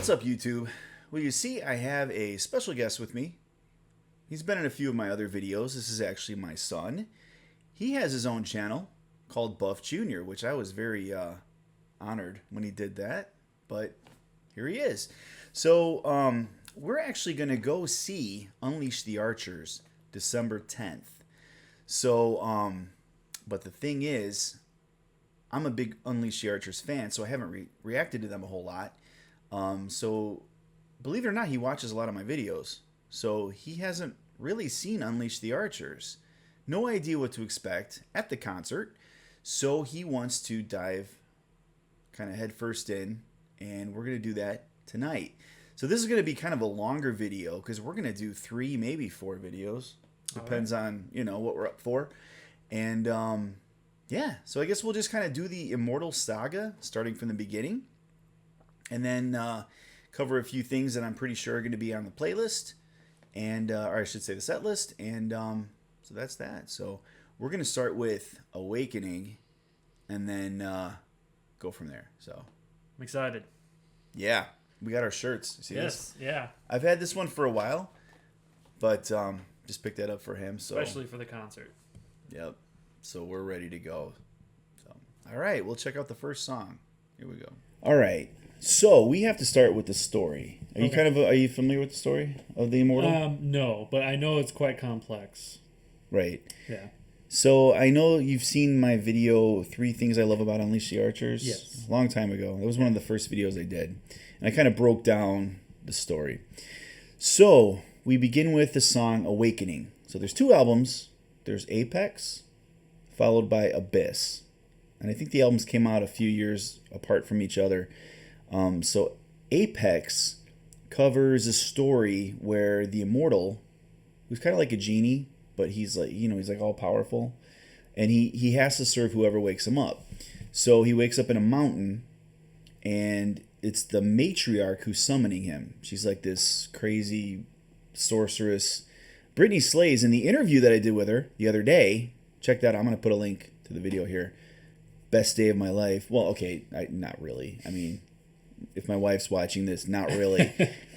What's up, YouTube? Well, you see, I have a special guest with me. He's been in a few of my other videos. This is actually my son. He has his own channel called Buff Jr., which I was very honored when he did that. But here he is. So we're actually going to go see Unleash the Archers December 10th. So, but the thing is, I'm a big Unleash the Archers fan, so I haven't reacted to them a whole lot. So, believe it or not, he watches a lot of my videos. So, he hasn't really seen Unleash the Archers. No idea what to expect at the concert. So, he wants to dive kind of headfirst in, and we're going to do that tonight. So, this is going to be kind of a longer video because we're going to do 3, maybe 4 videos. Depends on, you know, what we're up for. And, yeah, so I guess we'll just kind of do the Immortal saga starting from the beginning. And then cover a few things that I'm pretty sure are going to be on the playlist. And, or I should say the set list. And so that's that. So we're going to start with Awakening and then go from there. So I'm excited. Yeah, we got our shirts. You see this? Yeah. I've had this one for a while, but just picked that up for him. So Especially for the concert. Yep. So we're ready to go. So, all right, we'll check out the first song. Here we go. All right. So we have to start with the story. Are you are you familiar with the story of the Immortal? No, but I know it's quite complex. Right. Yeah. So I know you've seen my video, 3 Things I Love About Unleash the Archers. Yes. A long time ago. That was one of the first videos I did. And I kind of broke down the story. So we begin with the song Awakening. So there's 2 albums. There's Apex, followed by Abyss. And I think the albums came out a few years apart from each other. So Apex covers a story where the Immortal, who's kind of like a genie, but he's like, you know, he's like all powerful, and he has to serve whoever wakes him up. So he wakes up in a mountain, and it's the matriarch who's summoning him. She's like this crazy sorceress. Brittany Slays, in the interview that I did with her the other day, check that out. I'm going to put a link to the video here. Best day of my life. Well, okay, not really. I mean, if my wife's watching this, not really.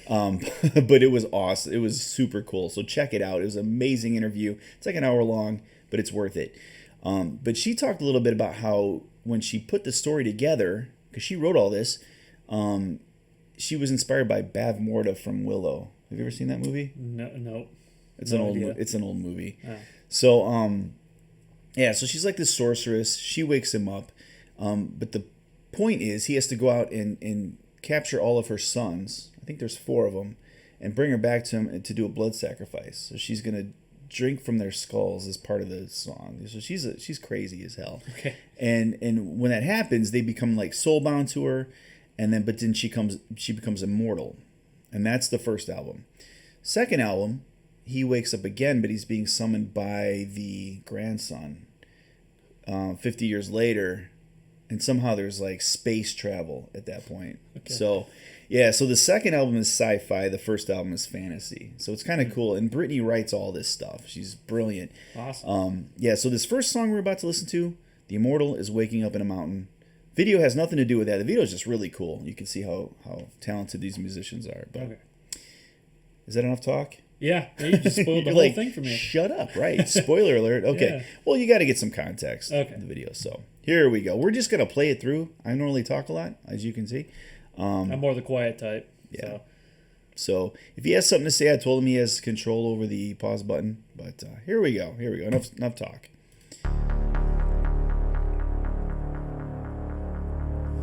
But it was awesome. It was super cool. So check it out. It was an amazing interview. It's like an hour long, but it's worth it. But she talked a little bit about how when she put the story together, because she wrote all this, she was inspired by Bavmorda from Willow. Have you ever seen that movie? No. It's an old movie. Oh. So yeah, so she's like this sorceress. She wakes him up. But the point is he has to go out and capture all of her sons. I think there's 4 of them, and bring her back to him to do a blood sacrifice. So she's going to drink from their skulls as part of the song. So she's crazy as hell. Okay. And when that happens, they become like soulbound to her, but then she becomes immortal. And that's the first album. Second album, he wakes up again, but he's being summoned by the grandson 50 years later, and somehow there's like space travel at that point. Okay. So, yeah, so the second album is sci-fi, the first album is fantasy. So it's kind of cool, and Brittany writes all this stuff. She's brilliant. Awesome. Yeah, so this first song we're about to listen to, The Immortal, is Waking Up in a Mountain. Video has nothing to do with that. The video is just really cool. You can see how talented these musicians are. But okay. Is that enough talk? Yeah, you just spoiled the whole thing for me. Shut up, right? Spoiler alert. Okay. Yeah. Well, you got to get some context in the video. So here we go. We're just going to play it through. I normally talk a lot, as you can see. I'm more the quiet type. Yeah. So if he has something to say, I told him he has control over the pause button. But here we go. Enough talk.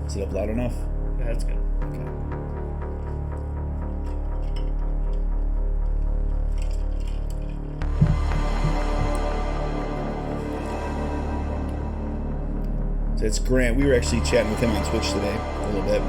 Is it up loud enough? Yeah, that's good. Okay. So it's Grant. We were actually chatting with him on Twitch today a little bit.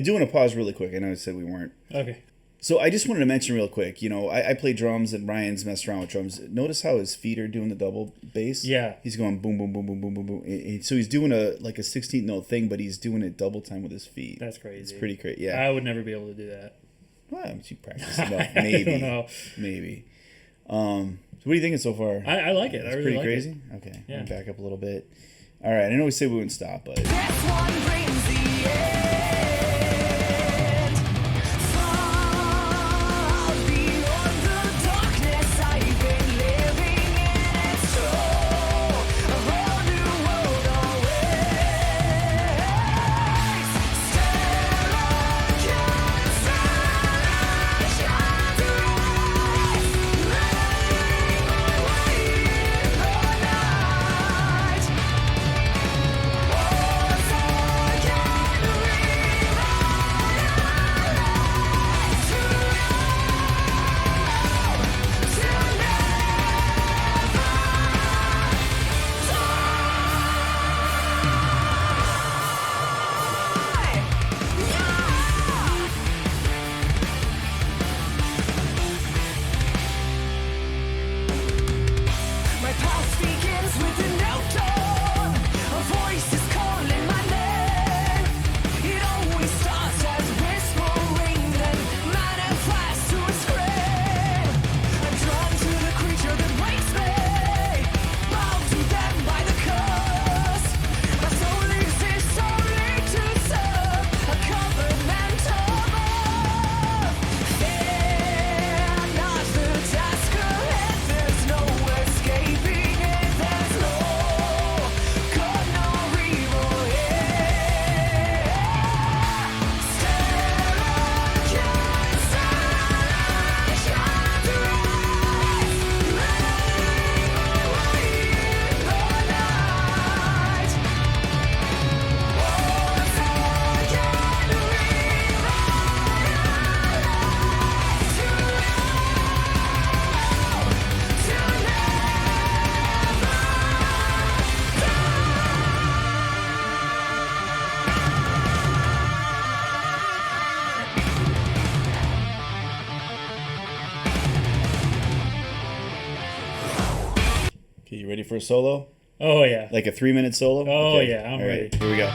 do want to pause really quick. I know I said we weren't. Okay. So I just wanted to mention real quick, I play drums and Ryan's messed around with drums. Notice how his feet are doing the double bass? Yeah. He's going boom, boom, boom, boom, boom, boom, boom. So he's doing a 16th note thing, but he's doing it double time with his feet. That's crazy. It's pretty crazy, yeah. I would never be able to do that. Well, you practice enough. Maybe. I don't know. Maybe. So what are you thinking so far? I like it. It's I really pretty like crazy? it. Okay. Yeah. I'm back up a little bit. All right. I know we said we wouldn't stop, but... This one brings the end. Far beyond the darkness I've been living in, it's true. A whole new world awaits. Staircase shine through eyes, making my way in the night. Once again, my past begins with a note dawn. A voice is calling my name. It always starts as whispering, then manifests to a scream. I'm drawn to the creature that waits me, bound to them by the curse. My soul exists only to serve a covenant of earth. Fear not the task ahead. There's no escaping it. There's no good nor evil here. Staircase shine through eyes, making my way in the night. Once again, rewrite our lives to Okay, you ready for a solo? Oh, yeah. Like a 3-minute solo? Oh, Okay. yeah, I'm All right, ready. here we go.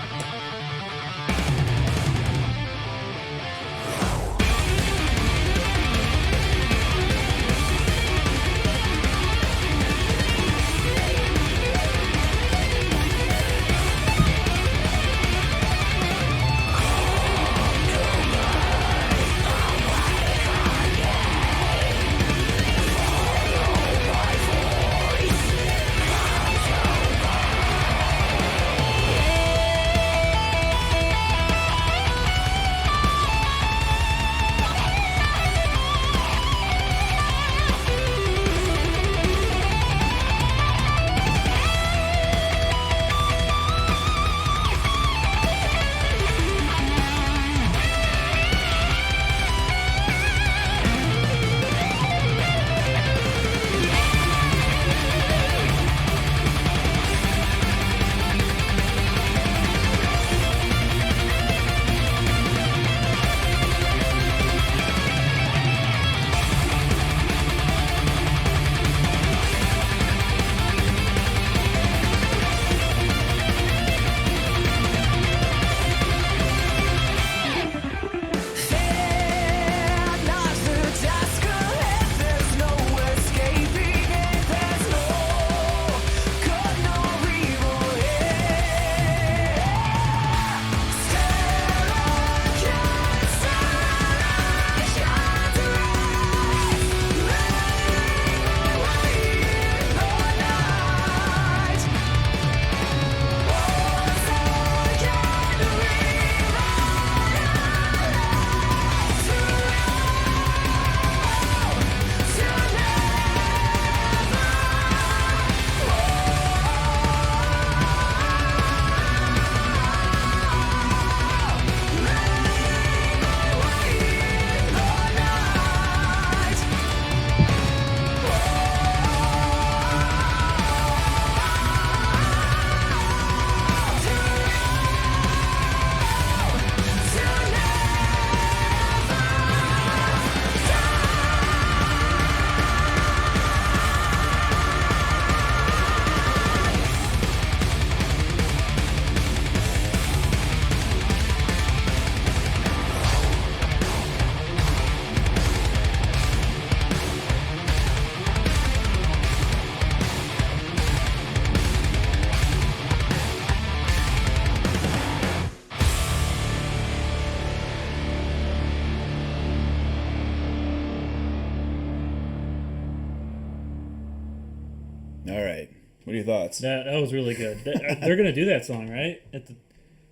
All right. What are your thoughts? That was really good. They're gonna do that song, right?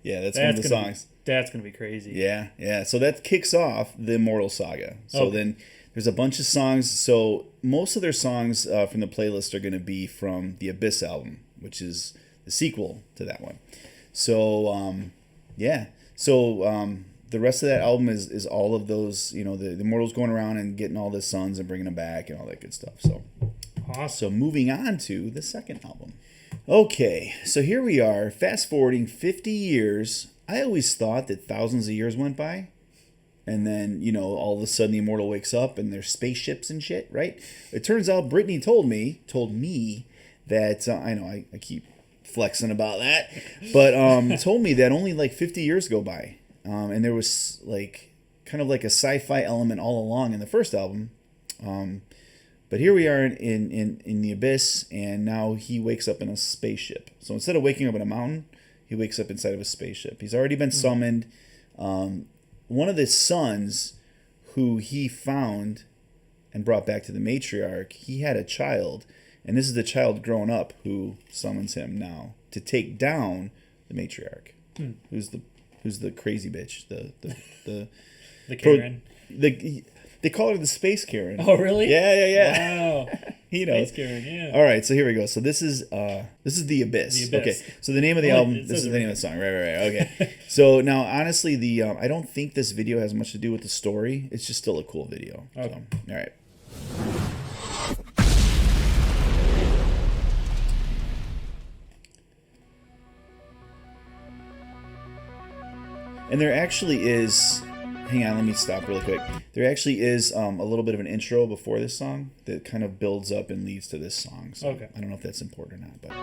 Yeah, that's one of the songs. That's gonna be crazy. Yeah, yeah. So that kicks off the Immortal Saga. So then there's a bunch of songs. So most of their songs from the playlist are going to be from the Abyss album, which is the sequel to that one. So yeah. So the rest of that album is all of those. You know, the Immortals going around and getting all the sons and bringing them back and all that good stuff. So Awesome. So moving on to the second album. Okay, so here we are, fast forwarding 50 years. I always thought that thousands of years went by, and then, you know, all of a sudden the Immortal wakes up and there's spaceships and shit, right? It turns out Brittany told me that, I know I keep flexing about that, but told me that only like 50 years go by, and there was like kind of like a sci-fi element all along in the first album. But here we are in the Abyss, and now he wakes up in a spaceship. So instead of waking up in a mountain, he wakes up inside of a spaceship. He's already been summoned. One of the sons who he found and brought back to the matriarch, he had a child, and this is the child grown up who summons him now to take down the matriarch, who's the crazy bitch, the Karen. They call her the Space Karen. Oh, really? Yeah. Wow. He knows. Space Karen, yeah. All right, so here we go. So this is the Abyss. The Abyss. Okay. So the name of the Well, album. it This says is the name of the song. Right. Okay. So now, honestly, I don't think this video has much to do with the story. It's just still a cool video. Okay. So, all right. And there actually is. Hang on, let me stop really quick. There actually is a little bit of an intro before this song that kind of builds up and leads to this song. So Okay. I don't know if that's important or not, but.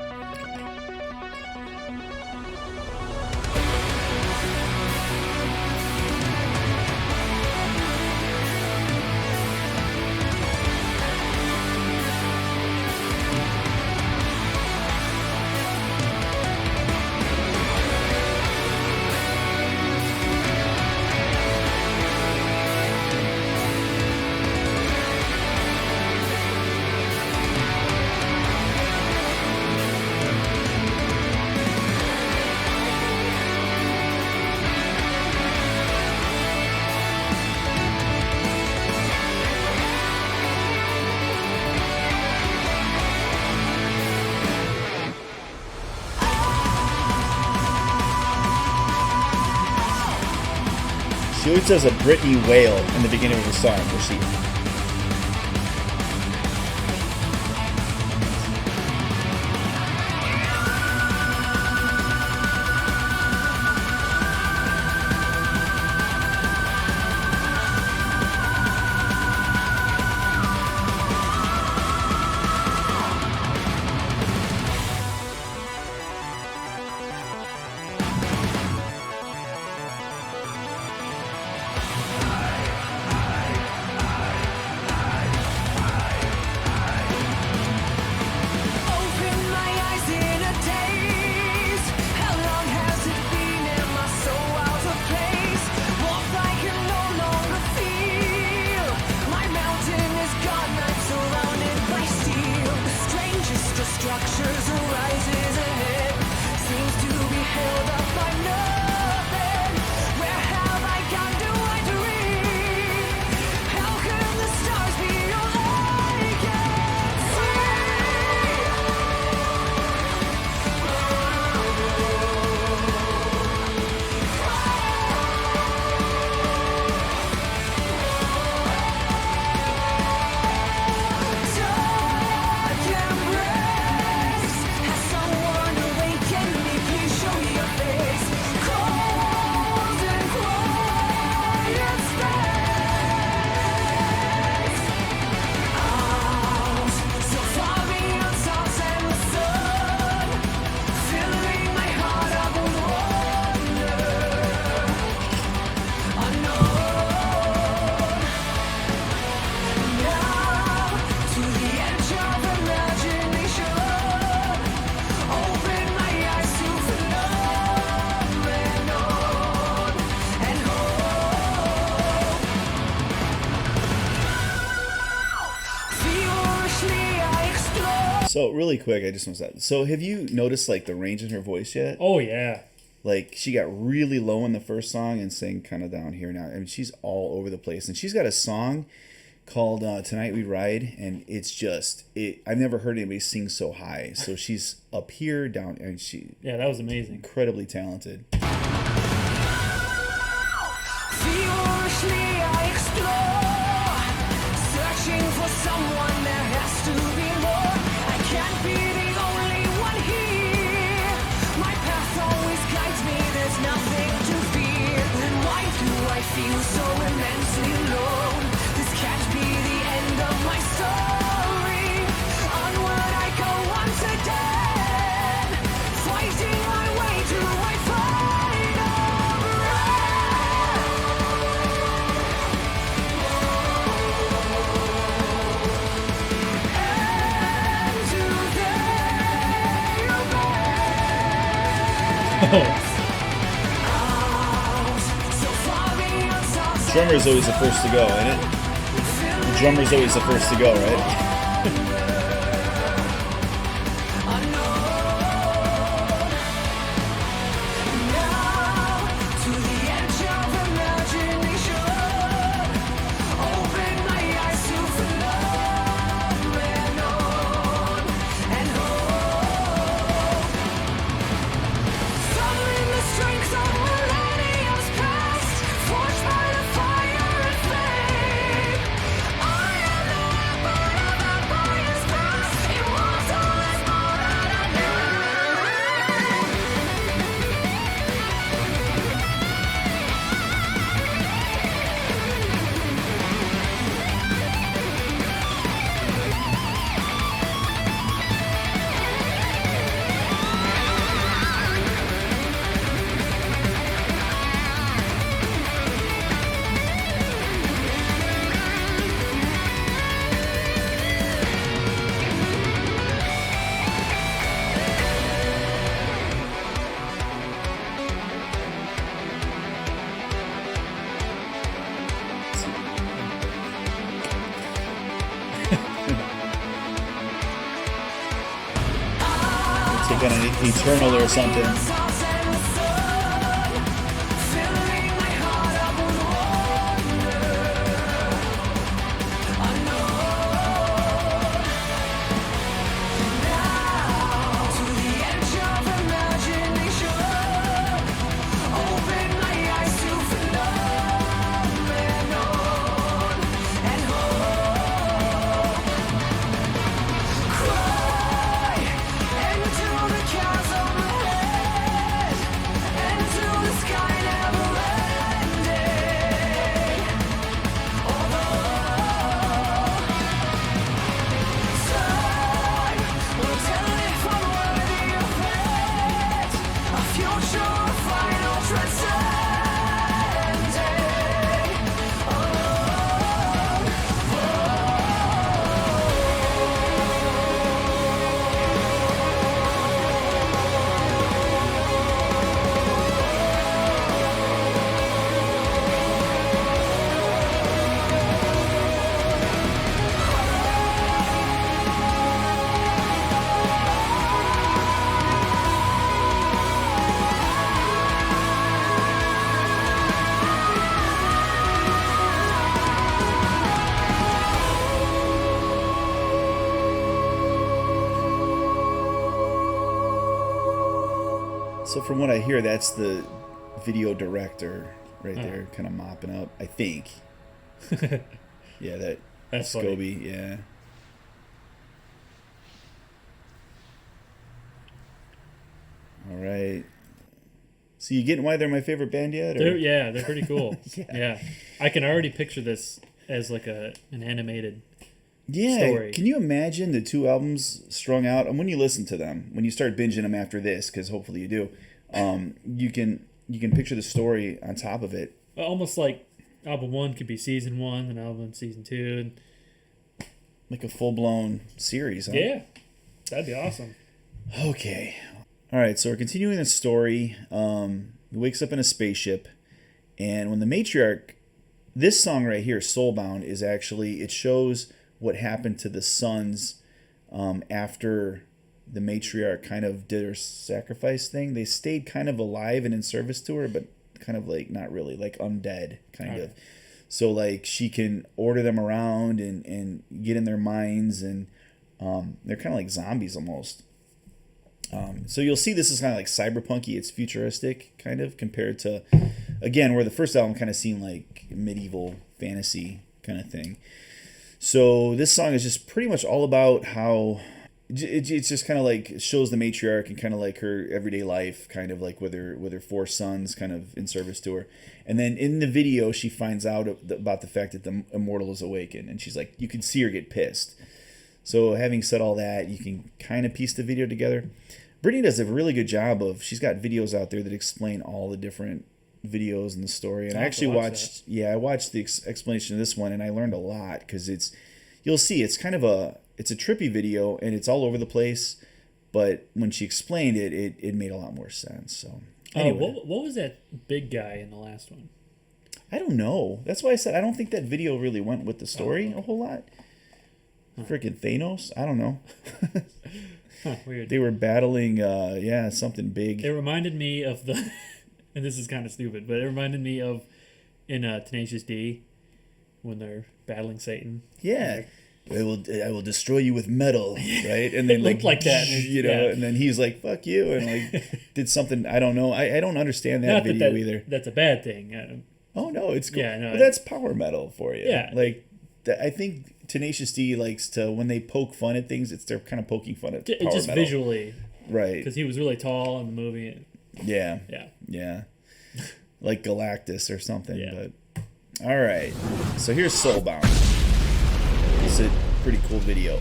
She always does a Britney wail in the beginning of the song where she. So really quick, I just want to say, so have you noticed like the range in her voice yet? Oh yeah. Like she got really low in the first song and sang kind of down here now. I mean, she's all over the place, and she's got a song called "Tonight We Ride," and it's just I've never heard anybody sing so high. So she's up here, down, and she Yeah, that was amazing. incredibly talented. Feverishly I explore, searching for someone, there has to be more. I can't be the only one here. My path always guides me, there's nothing to fear. Then why do I feel so immensely alone? This can't be the end of my story. Onward I go once again, fighting my way to my final Drummer's always the first to go, ain't it? The drummer's always the first to go, right? Take on an Eternal or something. So from what I hear, that's the video director right there, kind of mopping up, I think. Yeah, that's Scobie, yeah. All right. So you getting why they're my favorite band yet? Or? They're pretty cool. Yeah. Yeah, I can already picture this as like an animated Yeah, story. Can you imagine the two albums strung out? And when you listen to them, when you start binging them after this, because hopefully you do, you can picture the story on top of it. Almost like album 1 could be season 1, and album season 2. Like a full-blown series, huh? Yeah, that'd be awesome. Okay. All right, so we're continuing the story. He wakes up in a spaceship, and when the matriarch, this song right here, Soulbound, is actually, it shows what happened to the sons after the matriarch kind of did her sacrifice thing. They stayed kind of alive and in service to her, but kind of like not really, like undead kind of. So like she can order them around and get in their minds, and they're kind of like zombies almost. So you'll see this is kind of like cyberpunky. It's futuristic kind of compared to, again, where the first album kind of seemed like medieval fantasy kind of thing. So this song is just pretty much all about how it's just kind of like shows the matriarch and kind of like her everyday life, kind of like with her 4 sons kind of in service to her. And then in the video, she finds out about the fact that the immortal is awakened, and she's like, you can see her get pissed. So having said all that, you can kind of piece the video together. Brittany does a really good job of, she's got videos out there that explain all the different videos in the story. And I actually watched the explanation of this one, and I learned a lot, because you'll see it's kind of it's a trippy video, and it's all over the place, but when she explained it, it made a lot more sense. So anyway. What was that big guy in the last one? I don't know. That's why I said I don't think that video really went with the story a whole lot. Freaking Thanos? I don't know. Weird. They were battling, something big. It reminded me of the, and this is kind of stupid, but it reminded me of in Tenacious D when they're battling Satan. Yeah. I will destroy you with metal, right? And then It looked like that, and then he's like, fuck you, and like did something, I don't know. I don't understand that Not video either. That's a bad thing. Oh, no, it's cool. Yeah, no, but that's power metal for you. Yeah. Like, I think Tenacious D likes to, when they poke fun at things, they're kind of poking fun at power just metal. visually. Right. Because he was really tall in the movie. Yeah. Yeah. Yeah. Like Galactus or something. Yeah. But all right. So here's Soulbound. It's a pretty cool video.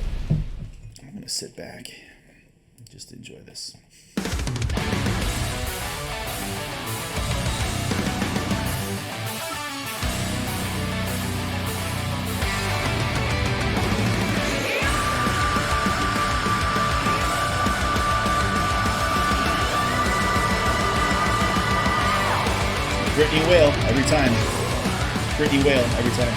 I'm going to sit back and just enjoy this. Brittany Whale every time. Brittany Whale every time.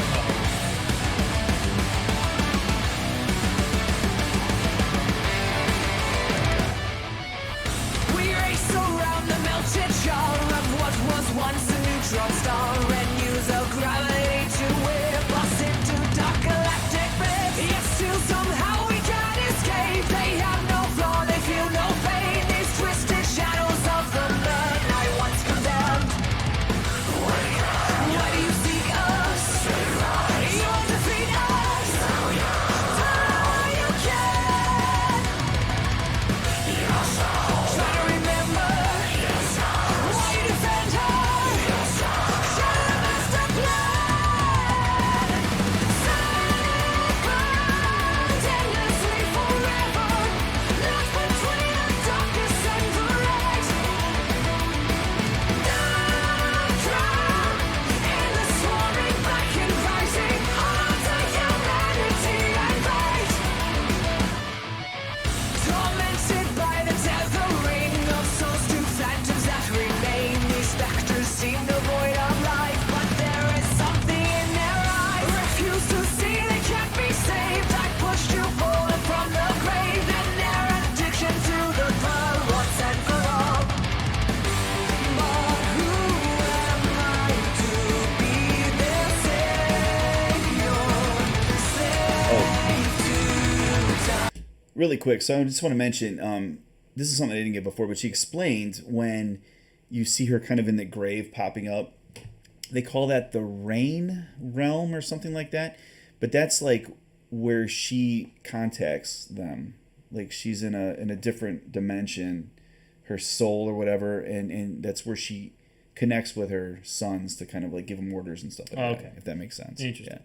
We race around the melted jar of what was once a neutron star and use our gravity to whip us into dark galactic bits. Yet still somehow we can't escape. They have no flaw, they feel no pain. These twisted shadows of the men I once condemned. Why do you seek us? You'll defeat us. Die you can. Try to remember why you defend her. Share the master plan. Silent, endlessly forever. Lost between the darkness and the light. Drown in the swarming black and rising. Anti-humanity and light. Tormented by the tethering of souls to phantoms that remain. These specters seem devoid of life, but there is something in their eyes. Refuse to see they can't be saved. I pushed you forward from the grave, and their addiction to the blood once and for all. But who am I to be their savior? Slave to time. Really quick, so I just want to mention, this is something I didn't get before, but she explained when you see her kind of in the grave popping up, they call that the rain realm or something like that, but that's like where she contacts them, like she's in a different dimension, her soul or whatever, and that's where she connects with her sons to kind of like give them orders and stuff like that, Okay. if that makes sense. Interesting. Yeah.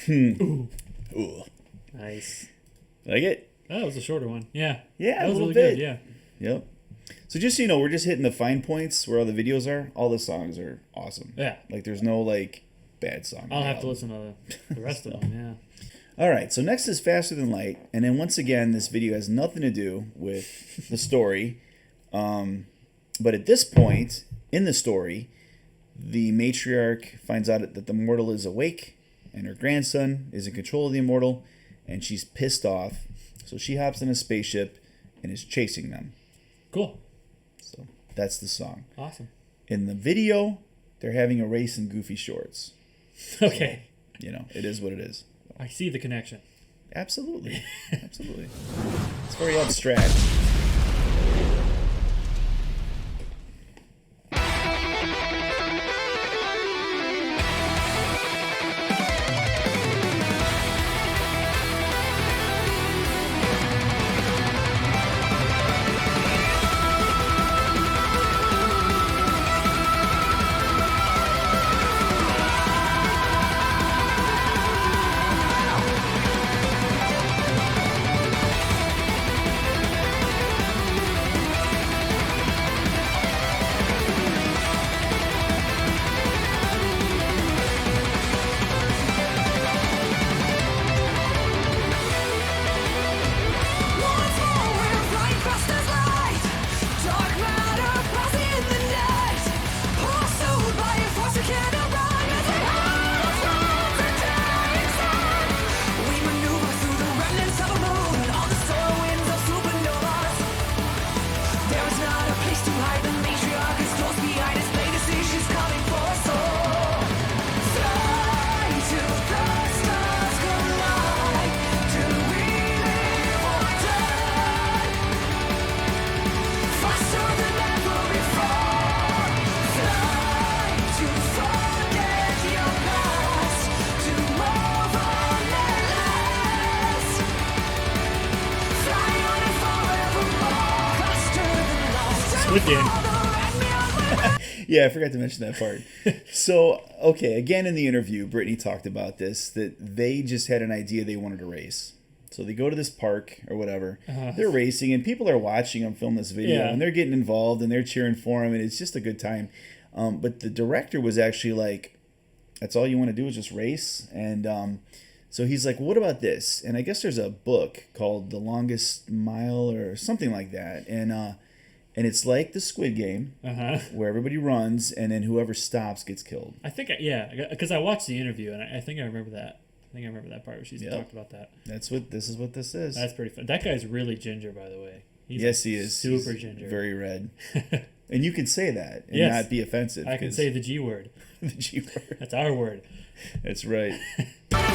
Ooh, Ooh. nice. Like it? That was a shorter one. Yeah. Yeah, that a was little really bit. good. Yeah. Yep. So just so you know, we're just hitting the fine points where all the videos are. All the songs are awesome. Yeah. Like there's no like bad song. I'll have to listen to the rest of them. Yeah. All right. So next is Faster Than Light, and then once again, this video has nothing to do with the story. But at this point in the story, the matriarch finds out that the mortal is awake, and her grandson is in control of the immortal, and she's pissed off. So she hops in a spaceship and is chasing them. Cool. So that's the song. Awesome. In the video, they're having a race in goofy shorts. Okay. You know, it is what it is. I see the connection. Absolutely. Absolutely. It's very abstract. Once more we're flying fast as light. Dark matter passing in the night. Pursued by a force we can't outrun. As we hide ourselves in dying sun. We maneuver through the remnants of a moon on the solar winds of supernovas. There is not a place to hide. The matriarch is close behind us. Plain to see she's coming for us all. Fly till the stars collide. Till we live or die. Faster than ever before. Fly to forget your past. To move on at last. Fly on and forevermore. Faster than light. Squid Game. Yeah, I forgot to mention that part. So, okay, again in the interview, Brittany talked about this, that they just had an idea they wanted to race. So they go to this park or whatever. They're racing, and people are watching them film this video, Yeah. and they're getting involved, and they're cheering for them, and it's just a good time. But the director was actually like, that's all you want to do is just race? And so he's like, what about this? And I guess there's a book called The Longest Mile or something like that. And it's like the Squid Game, where everybody runs, and then whoever stops gets killed. I think, because I watched the interview, and I think I remember that. I think I remember that part where she talked about that. This is what this is. That's pretty fun. That guy's really ginger, by the way. He's Yes, he is. super He's ginger. very red. And you can say that and Yes. not be offensive. I can 'cause say the G word. the G word. That's our word. That's right. Faster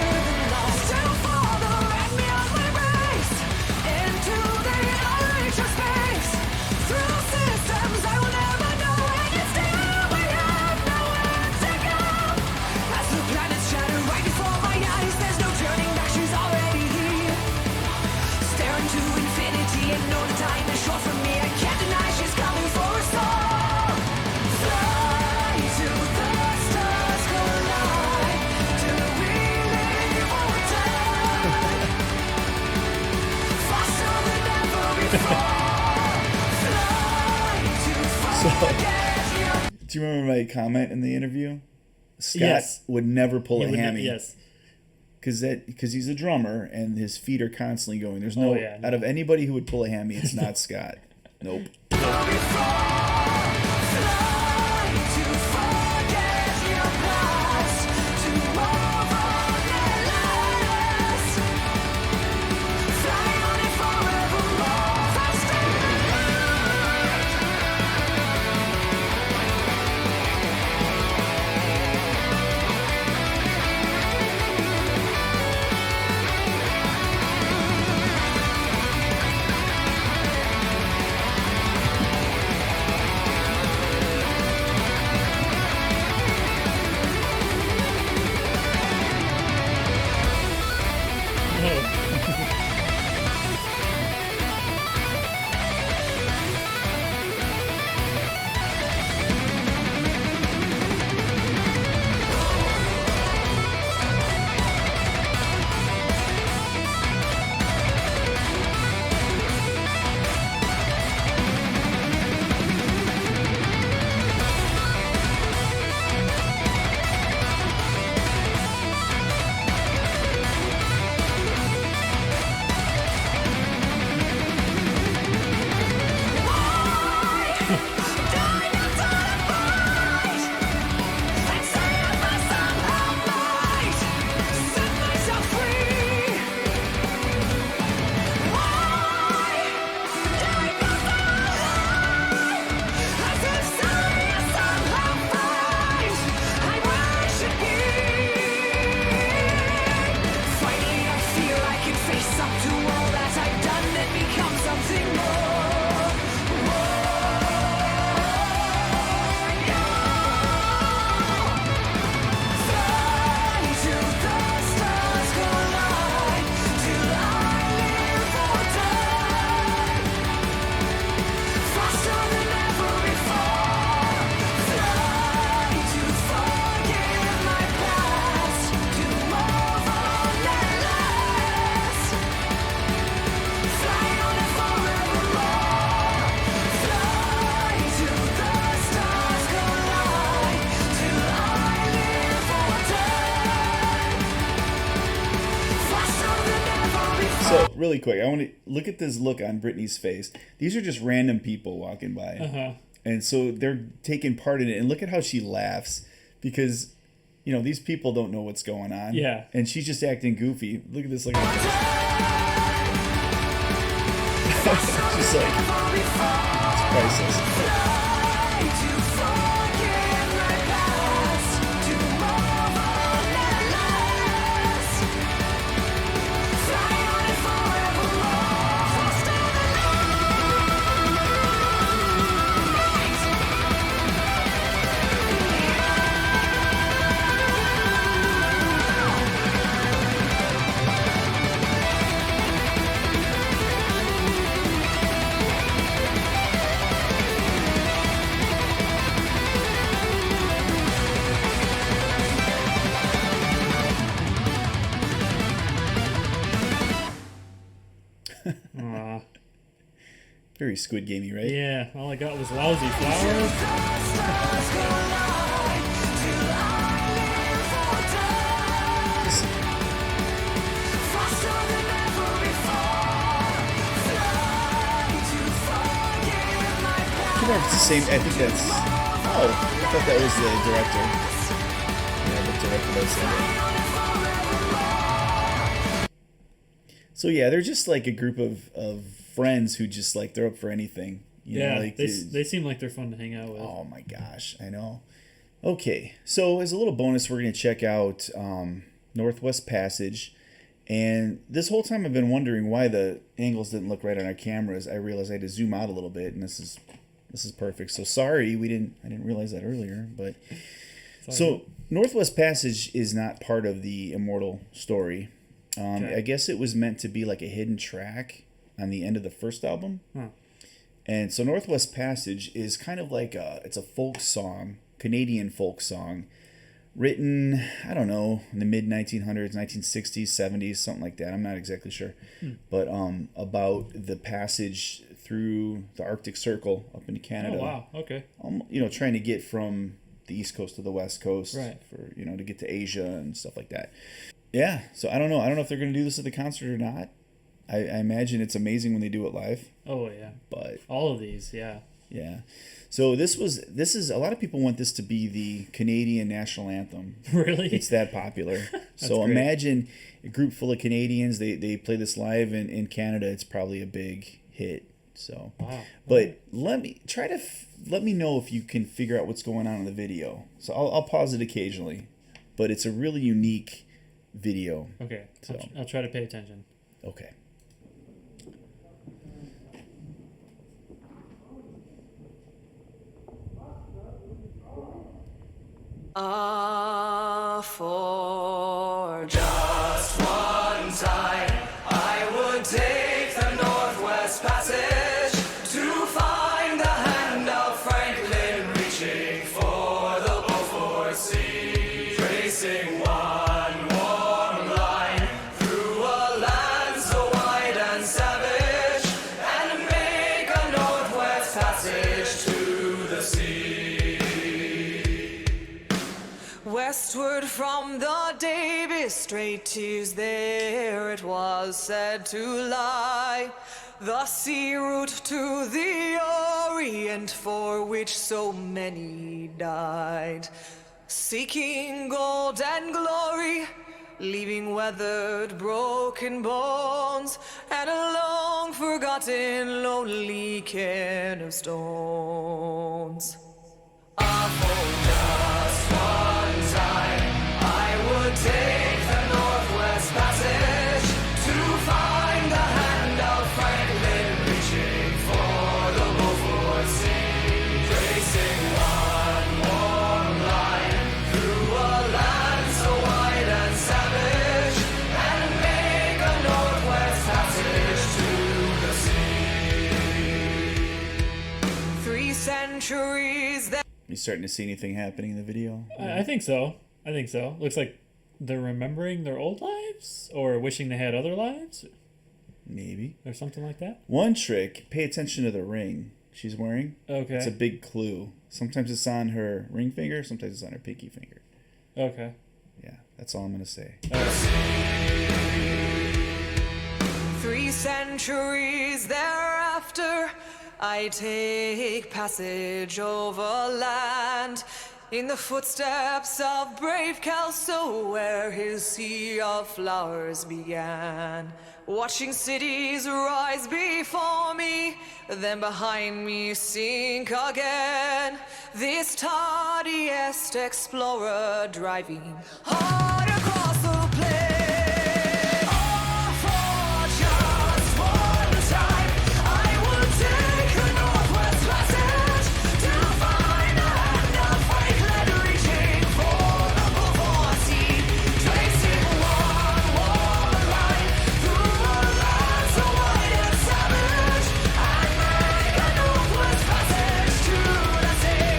than light. Still farther and beyond we race. Into the outer space. Through systems I will never know. And still we have nowhere to go. As the planets shatter right before my eyes, there's no turning back. She's already here. Staring to infinity and know the time is short for me. I can't deny she's coming for us all. Fly till the stars collide. Till we live or die. Faster than ever before. Fly to forget your Do you remember my comment in the interview? Scott Yes. would never pull He a would not- hammy. yes. Because he's a drummer and his feet are constantly going. There's no, Oh, yeah, no. out of anybody who would pull a hammy, it's not Scott. Nope. really quick, I want to look at this look on Brittany's face. These are just random people walking by. Uh-huh. And so they're taking part in it. And look at how she laughs because, you know, these people don't know what's going on. Yeah. And she's just acting goofy. Look at this. Look at this. She's like, it's priceless. Aw. Very Squid Gamey, right? Yeah, all I got was lousy flowers. I wonder if it's the same. I think that's. Oh, I thought that was the director. Yeah, the director does that. So yeah, they're just like a group of friends who just like they're up for anything. You Yeah, know, like they seem like they're fun to hang out with. Oh my gosh, I know. Okay, so as a little bonus, we're gonna check out Northwest Passage. And this whole time I've been wondering why the angles didn't look right on our cameras. I realized I had to zoom out a little bit, and this is perfect. So sorry I didn't realize that earlier. But so Northwest Passage is not part of the Immortal story. Okay. I guess it was meant to be like a hidden track on the end of the first album. Huh. And so Northwest Passage is kind of like it's a folk song, Canadian folk song, written, I don't know, in the mid 1900s, 1960s, 70s, something like that. I'm not exactly sure. But about the passage through the Arctic Circle up into Canada. Oh, wow. Okay. You know, trying to get from the East Coast to the West Coast Right. for, you know, to get to Asia and stuff like that. Yeah, so I don't know. I don't know if they're going to do this at the concert or not. I imagine it's amazing when they do it live, Oh, yeah. but All of these, yeah. yeah. So this is a lot of people want this to be the Canadian national anthem. Really? It's that popular. So great. imagine a group full of Canadians. They play this live in Canada. It's probably a big hit. So, Wow. but let me know if you can figure out what's going on in the video. So I'll pause it occasionally, but it's a really unique video. Okay. So. I'll try to pay attention. Okay. For just one time, I would take the Northwest Passage to find the hand of Franklin reaching for the Beaufort Sea, tracing one warm line through a land so wide and savage, and make a Northwest Passage to the sea. Westward from the Davy Strait tears, there it was said to lie, the sea route to the Orient for which so many died, seeking gold and glory, leaving weathered, broken bones, and a long forgotten, lonely cairn of stones. Just one time, I would take the Northwest Passage to find the hand of Franklin reaching for the Beaufort Sea, tracing one warm line through a land so wide and savage, and make a Northwest Passage to the sea. 3 centuries that You starting to see anything happening in the video? I think so. Looks like they're remembering their old lives or wishing they had other lives Maybe. or something like that. One trick, pay attention to the ring she's wearing. Okay. It's a big clue. Sometimes it's on her ring finger, sometimes it's on her pinky finger. Okay. Yeah, that's all I'm going to say. 3 centuries thereafter, I take passage over land in the footsteps of brave Kelso, where his sea of flowers began. Watching cities rise before me, then behind me sink again. This tardiest explorer driving hard across the plain. Oh, for just one time, I will take a northwest passage to find the hand of Franklin, reaching for the Beaufort Sea, tracing one warm line through a land so wide and savage, and make a northwest passage to the sea.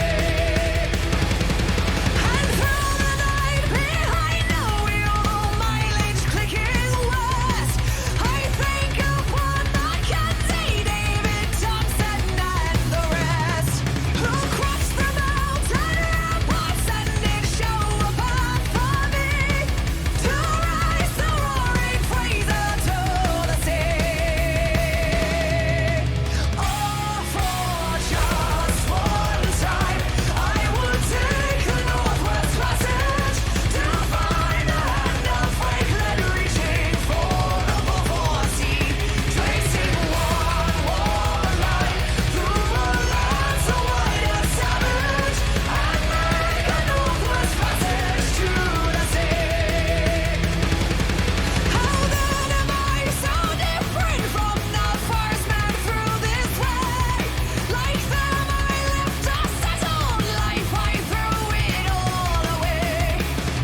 And through the night behind the wheel, mileage clicking west, I think upon Mackenzie, David Thompson, and the rest, who crossed the mountain ramparts and did show a path for me to rise the roaring Fraser to the sea. Oh, for just one time, I would take the northwest passage to find the hand of Franklin, reaching for the Beaufort Sea, tracing one warm line through a land so wide and savage, and make a northwest passage to the sea. How then am I so different from the first man through this way? Like them I lived a settled life, I threw it all away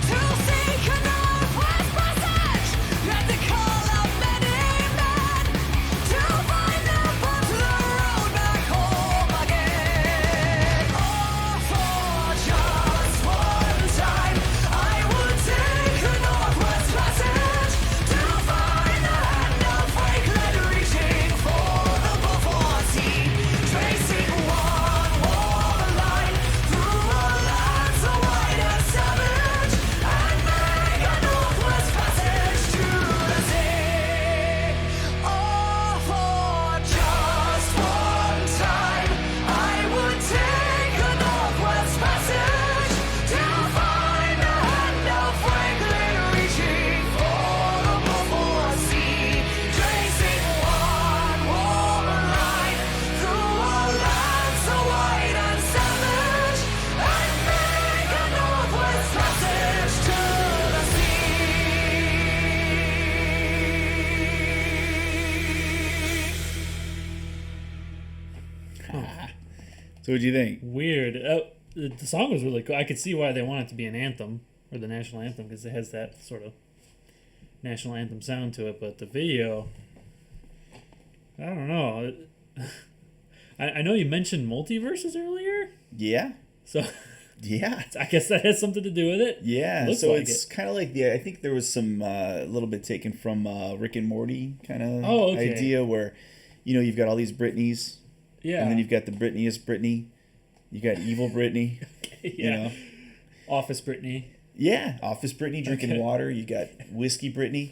to seek a northwest passage at the call of many men, to find the path, the road back home again. Oh, for just one time, I would take a northwest passage to find the hand of Franklin, reaching for the Beaufort Sea, tracing one warm line through a land so wide and savage, and make a northwest passage to the sea. Oh, for just one time, I would take a northwest passage to find the hand of Franklin, reaching for the Beaufort Sea, tracing one warm line through a land so wide and savage, and make a northwest passage to the sea. So what'd you think? Weird. The song was really cool. I could see why they want it to be an anthem or the national anthem because it has that sort of national anthem sound to it. But the video, I don't know. I know you mentioned multiverses earlier, Yeah. so Yeah. I guess that has something to do with it. Yeah, Looks so like it's it. kind of like I think there was some a little bit taken from Rick and Morty kind of Oh, okay. idea where, you've got all these Britneys, Yeah. and then you've got the Britneyest Britney, you got evil Britney, yeah. Office Britney. yeah, Office Britney drinking Okay. water, you got Whiskey Britney,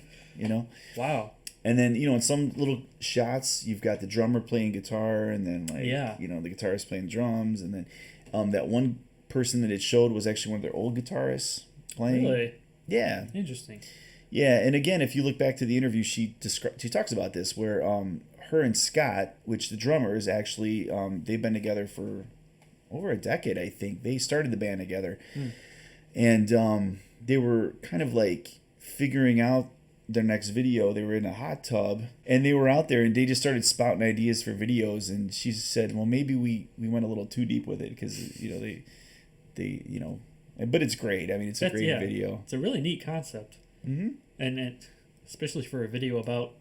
Wow. and then in some little shots you've got the drummer playing guitar, and then Yeah. the guitarist playing drums, and then that one person that it showed was actually one of their old guitarists playing. Really Yeah. interesting. Yeah, and again, if you look back to the interview, she talks about this where her and Scott, which the drummer is actually, they've been together for over a decade, I think. They started the band together, and they were kind of like figuring out their next video. They were in a hot tub, and they were out there, and they just started spouting ideas for videos. And she said, "Well, maybe we went a little too deep with it because but it's great. I mean, it's a great video. It's a really neat concept. Mm-hmm. And especially for a video about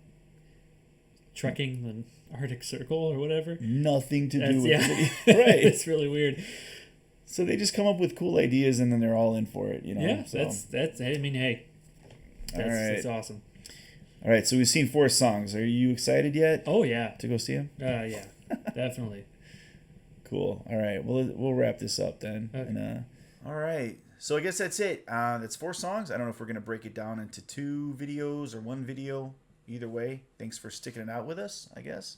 trekking the Arctic Circle or whatever. Nothing to do with Yeah. the video. Right. It's really weird. So they just come up with cool ideas, and then they're all in for it, Yeah, So, that's. I mean, hey, all right. that's awesome. All right, so we've seen 4 songs. Are you excited yet Oh yeah, to go see them? yeah, definitely. Cool. All right, well, we'll wrap this up then. Okay. And, all right, so I guess that's it. That's 4 songs. I don't know if we're gonna break it down into 2 videos or 1 video. either way, thanks for sticking it out with us, I guess.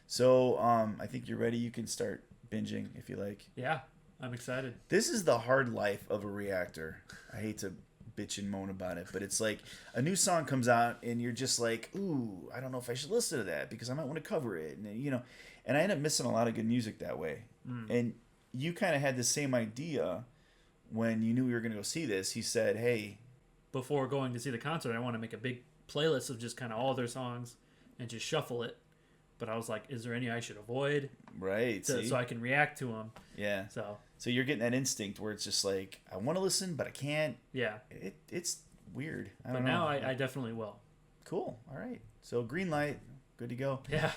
So I think you're ready. You can start binging if you like. Yeah, I'm excited. This is the hard life of a reactor. I hate to bitch and moan about it, but it's like a new song comes out and you're just like, ooh, I don't know if I should listen to that because I might want to cover it. And, you know, and I end up missing a lot of good music that way. And you kind of had the same idea when you knew we were going to go see this. He said, hey, Before going to see the concert, I want to make a big playlist of just kind of all their songs and just shuffle it. But I was like, is there any I should avoid? right. So, See? so I can react to them. Yeah. So, you're getting that instinct where it's just like, I want to listen, but I can't. yeah. It's weird. I But don't know. now I definitely will. Cool. All right. So green light. Good to go. Yeah.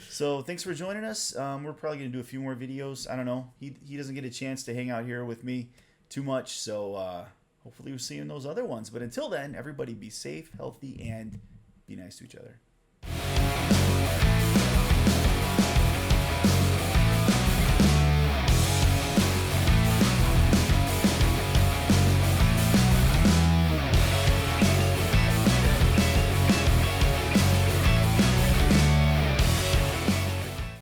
So thanks for joining us. We're probably going to do a few more videos. I don't know. He doesn't get a chance to hang out here with me too much. So hopefully we'll see you in those other ones. But until then, everybody be safe, healthy, and be nice to each other.